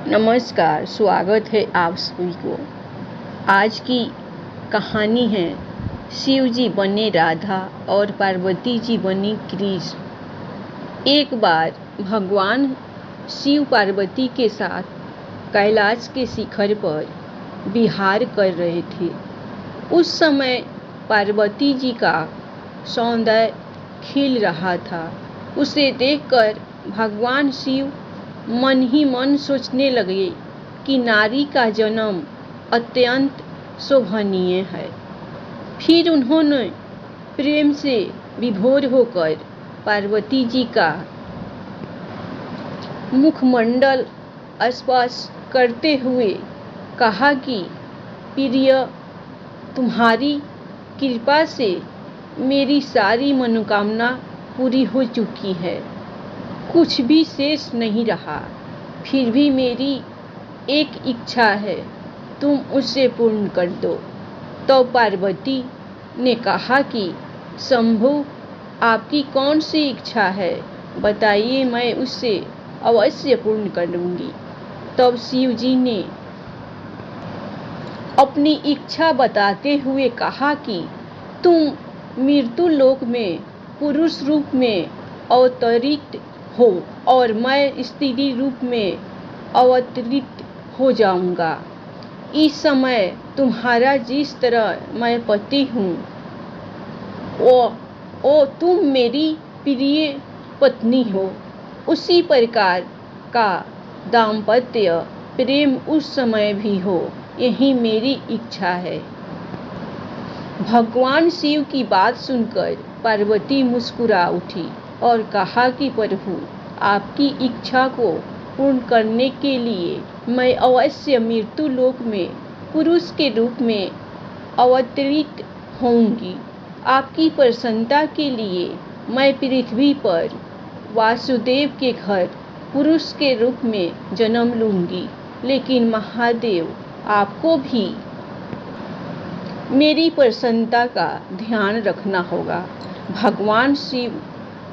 नमस्कार, स्वागत है आप सभी को। आज की कहानी है शिव जी बने राधा और पार्वती जी बनी कृष्ण। एक बार भगवान शिव पार्वती के साथ कैलाश के शिखर पर विहार कर रहे थे। उस समय पार्वती जी का सौंदर्य खिल रहा था। उसे देखकर भगवान शिव मन ही मन सोचने लगे कि नारी का जन्म अत्यंत शोभनीय है। फिर उन्होंने प्रेम से विभोर होकर पार्वती जी का मुखमंडल स्पर्श करते हुए कहा कि प्रिय, तुम्हारी कृपा से मेरी सारी मनोकामना पूरी हो चुकी है, कुछ भी शेष नहीं रहा। फिर भी मेरी एक इच्छा है, तुम उसे पूर्ण कर दो। तो पार्वती ने कहा कि शंभु, आपकी कौन सी इच्छा है, बताइए, मैं उसे अवश्य पूर्ण करूंगी। तब शिव जी ने अपनी इच्छा बताते हुए कहा कि तुम मृत्यु लोक में पुरुष रूप में अवतरित हो और मैं स्त्री रूप में अवतरित हो जाऊंगा। इस समय तुम्हारा जिस तरह मैं पति हूँ, वो तुम मेरी प्रिय पत्नी हो, उसी प्रकार का दाम्पत्य प्रेम उस समय भी हो, यही मेरी इच्छा है। भगवान शिव की बात सुनकर पार्वती मुस्कुरा उठी और कहा कि प्रभु, आपकी इच्छा को पूर्ण करने के लिए मैं अवश्य मृत्यु लोक में पुरुष के रूप में अवतरित होऊंगी। आपकी प्रसन्नता के लिए मैं पृथ्वी पर वासुदेव के घर पुरुष के रूप में जन्म लूंगी। लेकिन महादेव, आपको भी मेरी प्रसन्नता का ध्यान रखना होगा। भगवान शिव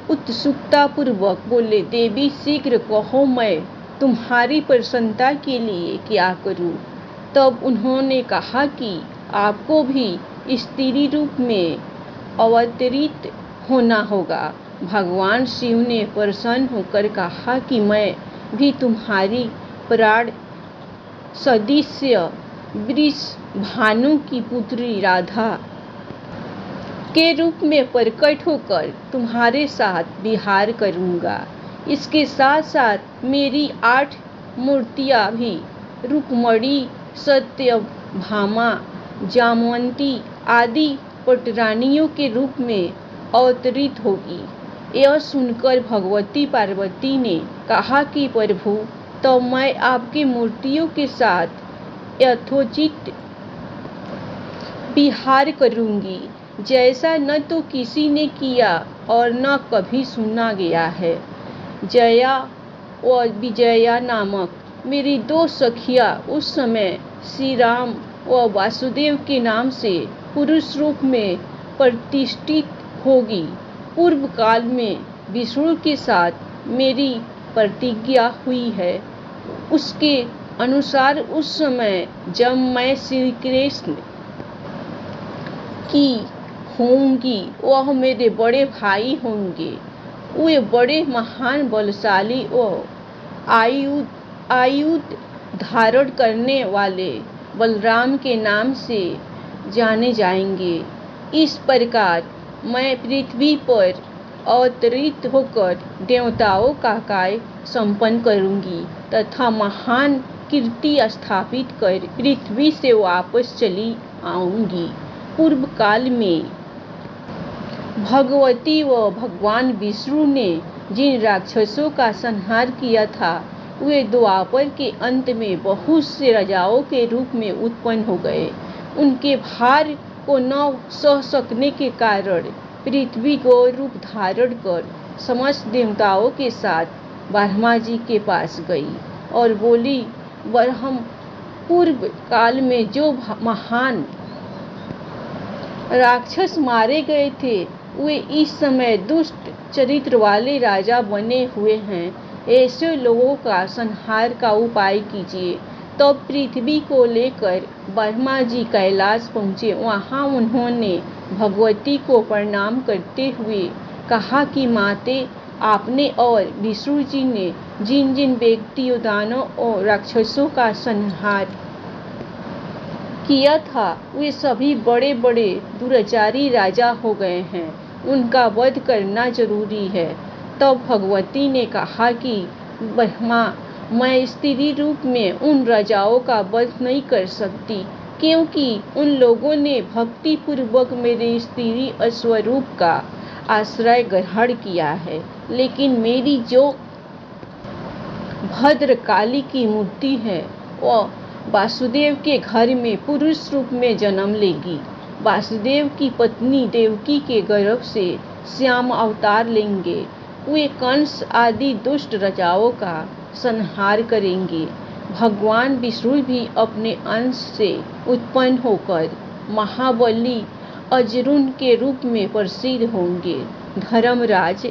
उत्सुकतापूर्वक बोले, देवी शीघ्र कहो, मैं तुम्हारी प्रसन्नता के लिए क्या करूं? तब उन्होंने कहा कि आपको भी स्त्री रूप में अवतरित होना होगा। भगवान शिव ने प्रसन्न होकर कहा कि मैं भी तुम्हारी प्राण सदृश्य वृष भानु की पुत्री राधा के रूप में प्रकट होकर तुम्हारे साथ विहार करूंगा। इसके साथ साथ मेरी 8 मूर्तियां भी रुक्मणी, सत्यभामा, जामवंती आदि पटरानियों के रूप में अवतरित होगी। यह सुनकर भगवती पार्वती ने कहा कि प्रभु, तो मैं आपकी मूर्तियों के साथ यथोचित विहार करूंगी, जैसा न तो किसी ने किया और न कभी सुना गया है। जया व विजया नामक मेरी 2 सखियां उस समय श्री राम व वासुदेव के नाम से पुरुष रूप में प्रतिष्ठित होगी। पूर्व काल में विष्णु के साथ मेरी प्रतिज्ञा हुई है, उसके अनुसार उस समय जब मैं श्री कृष्ण की होंगी, वह मेरे बड़े भाई होंगे। वे बड़े महान बलशाली व आयुध धारण करने वाले बलराम के नाम से जाने जाएंगे। इस प्रकार मैं पृथ्वी पर अवतरित होकर देवताओं का कार्य संपन्न करूंगी तथा महान कीर्ति स्थापित कर पृथ्वी से वापस चली आऊंगी। पूर्व काल में भगवती व भगवान विष्णु ने जिन राक्षसों का संहार किया था, वे द्वापर के अंत में बहुत से राजाओं के रूप में उत्पन्न हो गए। उनके भार को न सह सकने के कारण पृथ्वी को रूप धारण कर समस्त देवताओं के साथ ब्रह्मा जी के पास गई और बोली, ब्रह्म, पूर्व काल में जो महान राक्षस मारे गए थे, वे इस समय दुष्ट चरित्र वाले राजा बने हुए हैं। ऐसे लोगों का संहार का उपाय कीजिए। तब पृथ्वी को लेकर ब्रह्मा जी कैलाश पहुँचे। वहाँ उन्होंने भगवती को प्रणाम करते हुए कहा कि माते, आपने और विष्णु जी ने जिन जिन व्यक्तियों, दानों और राक्षसों का संहार किया था, वे सभी बड़े बड़े दुराचारी राजा हो गए हैं। उनका वध करना जरूरी है। तब भगवती ने कहा कि ब्रह्मा, मैं स्त्री रूप में उन राजाओं का वध नहीं कर सकती, क्योंकि उन लोगों ने भक्ति पूर्वक मेरे स्त्री स्वरूप का आश्रय ग्रहण किया है। लेकिन मेरी जो भद्रकाली की मूर्ति है, वह वासुदेव के घर में पुरुष रूप में जन्म लेगी। वासुदेव की पत्नी देवकी के गर्भ से श्याम अवतार लेंगे। वे कंस आदि दुष्ट राजाओं का संहार करेंगे। भगवान विष्णु भी अपने अंश से उत्पन्न होकर महाबली अर्जुन के रूप में प्रसिद्ध होंगे। धर्मराज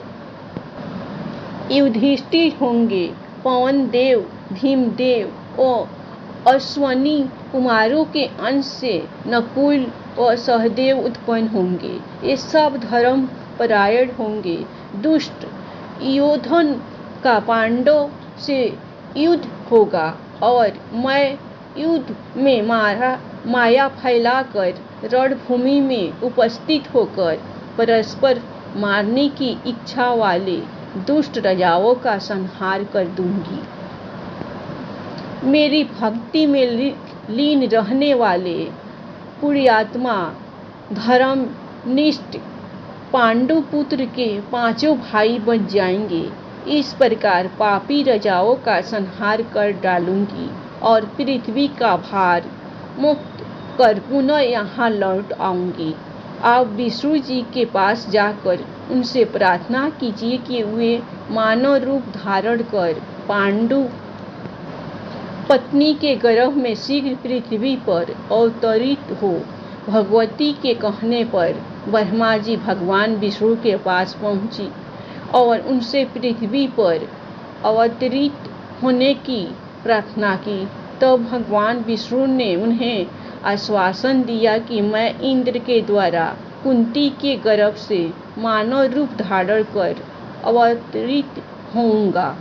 युधिष्ठिर होंगे। पवन देव, भीमदेव और अश्वनी कुमारों के अंश से नकुल और सहदेव उत्पन्न होंगे। ये सब धर्म परायण होंगे। दुष्ट योधन का पांडव से युद्ध होगा और मैं युद्ध में माया फैलाकर रणभूमि में उपस्थित होकर परस्पर मारने की इच्छा वाले दुष्ट राजाओं का संहार कर दूंगी। मेरी भक्ति में लीन रहने वाले पुण्यात्मा धर्मनिष्ठ पांडु पुत्र के 5 भाई बन जाएंगे। इस प्रकार पापी राजाओं का संहार कर डालूंगी और पृथ्वी का भार मुक्त कर पुनः यहाँ लौट आऊंगी। आप विष्णु जी के पास जाकर उनसे प्रार्थना कीजिए कि वे मानव रूप धारण कर पांडु पत्नी के गर्भ में शीघ्र पृथ्वी पर अवतरित हो। भगवती के कहने पर ब्रह्मा जी भगवान विष्णु के पास पहुंची और उनसे पृथ्वी पर अवतरित होने की प्रार्थना की। तब भगवान विष्णु ने उन्हें आश्वासन दिया कि मैं इंद्र के द्वारा कुंती के गर्भ से मानव रूप धारण कर अवतरित होऊंगा।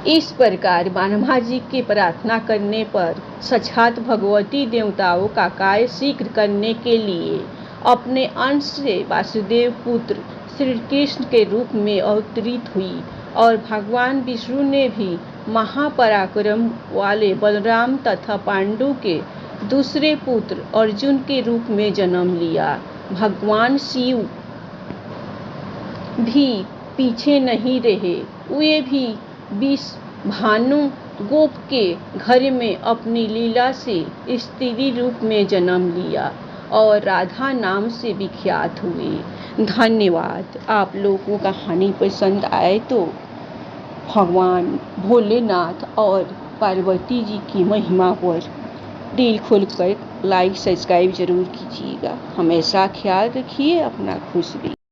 इस प्रकार ब्रह्मा जी के प्रार्थना करने पर साक्षात भगवती देवताओं का कार्य शीघ्र करने के लिए अपने अंश से वासुदेव पुत्र श्री कृष्ण के रूप में अवतरित हुई और भगवान विष्णु ने भी महापराक्रम वाले बलराम तथा पांडु के दूसरे पुत्र अर्जुन के रूप में जन्म लिया। भगवान शिव भी पीछे नहीं रहे। वे भी भानु गोप के घर में अपनी लीला से स्त्री रूप में जन्म लिया और राधा नाम से विख्यात हुए। धन्यवाद। आप लोगों को कहानी पसंद आए तो भगवान भोलेनाथ और पार्वती जी की महिमा पर दिल खोलकर लाइक सब्सक्राइब जरूर कीजिएगा। हमेशा ख्याल रखिए अपना। खुश रहिए।